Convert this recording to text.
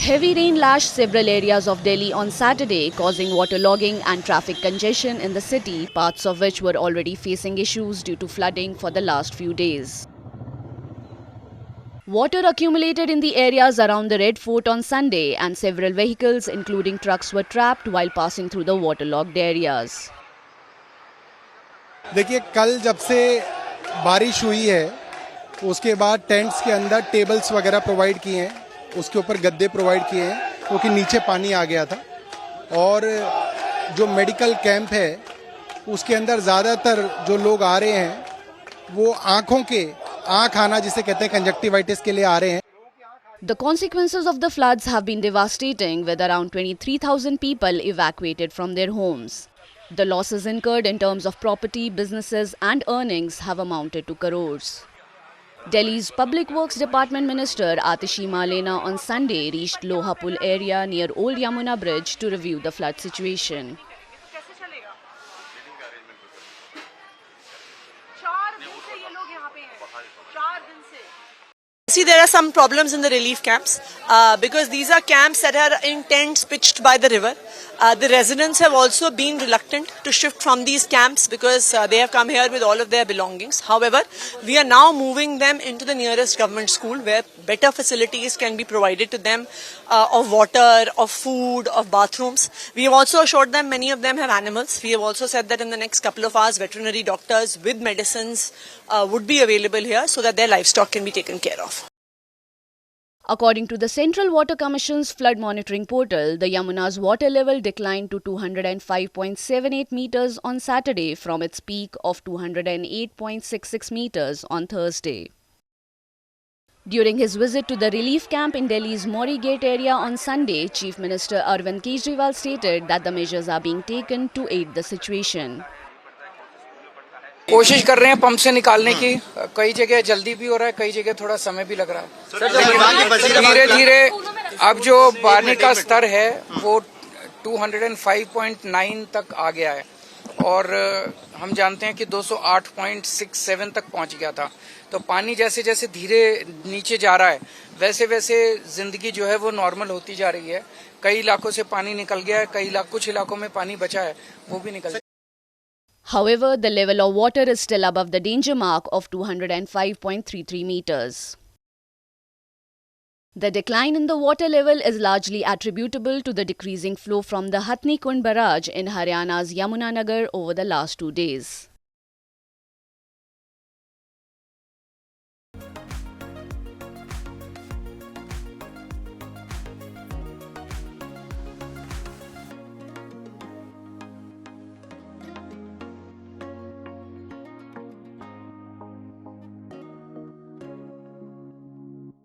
Heavy rain lashed several areas of Delhi on Saturday, causing waterlogging and traffic congestion in the city, parts of which were already facing issues due to flooding for the last few days. Water accumulated in the areas around the Red Fort on Sunday, and several vehicles, including trucks, were trapped while passing through the waterlogged areas. देखिए, कल जब से बारिश हुई है उसके बाद tents के अंदर टेबल्स वगैरह प्रोवाइड किए हैं, उसके ऊपर गद्दे प्रोवाइड किए हैं क्योंकि नीचे पानी आ गया था। और जो मेडिकल कैंप है उसके अंदर ज़्यादातर जो लोग आ रहे हैं वो आँख आना जिसे कहते हैं कंजक्टिवाइटिस के लिए आ रहे हैं। The consequences of the floods have been devastating, with around 23,000 people evacuated from their homes. The losses incurred in terms of property, businesses and earnings have amounted to crores. Delhi's Public Works Department Minister Atishi Malena on Sunday reached Lohapul area near Old Yamuna Bridge to review the flood situation. See, there are some problems in the relief camps because these are camps that are in tents pitched by the river. The residents have also been reluctant to shift from these camps because they have come here with all of their belongings. However, we are now moving them into the nearest government school where better facilities can be provided to them of water, of food, of bathrooms. We have also assured them many of them have animals. We have also said that in the next couple of hours, veterinary doctors with medicines would be available here so that their livestock can be taken care of. According to the Central Water Commission's flood monitoring portal, the Yamuna's water level declined to 205.78 meters on Saturday from its peak of 208.66 meters on Thursday. During his visit to the relief camp in Delhi's Mori Gate area on Sunday, Chief Minister Arvind Kejriwal stated that the measures are being taken to aid the situation. कोशिश कर रहे हैं pump से निकालने की, कई जगह जल्दी भी हो रहा है, कई जगह थोड़ा समय भी लग रहा है। धीरे धीरे अब जो पानी का स्तर है वो 205.9 तक आ गया है और हम जानते हैं कि 208.67 तक पहुंच गया था। तो पानी जैसे जैसे धीरे नीचे जा रहा है वैसे वैसे जिंदगी जो है वो नॉर्मल होती जा रही है। कई इलाकों से पानी निकल गया है, कुछ इलाकों में पानी बचा है, वो भी निकल गया। However, the level of water is still above the danger mark of 205.33 meters. The decline in the water level is largely attributable to the decreasing flow from the Hathni Kund Barrage in Haryana's Yamunanagar over the last 2 days.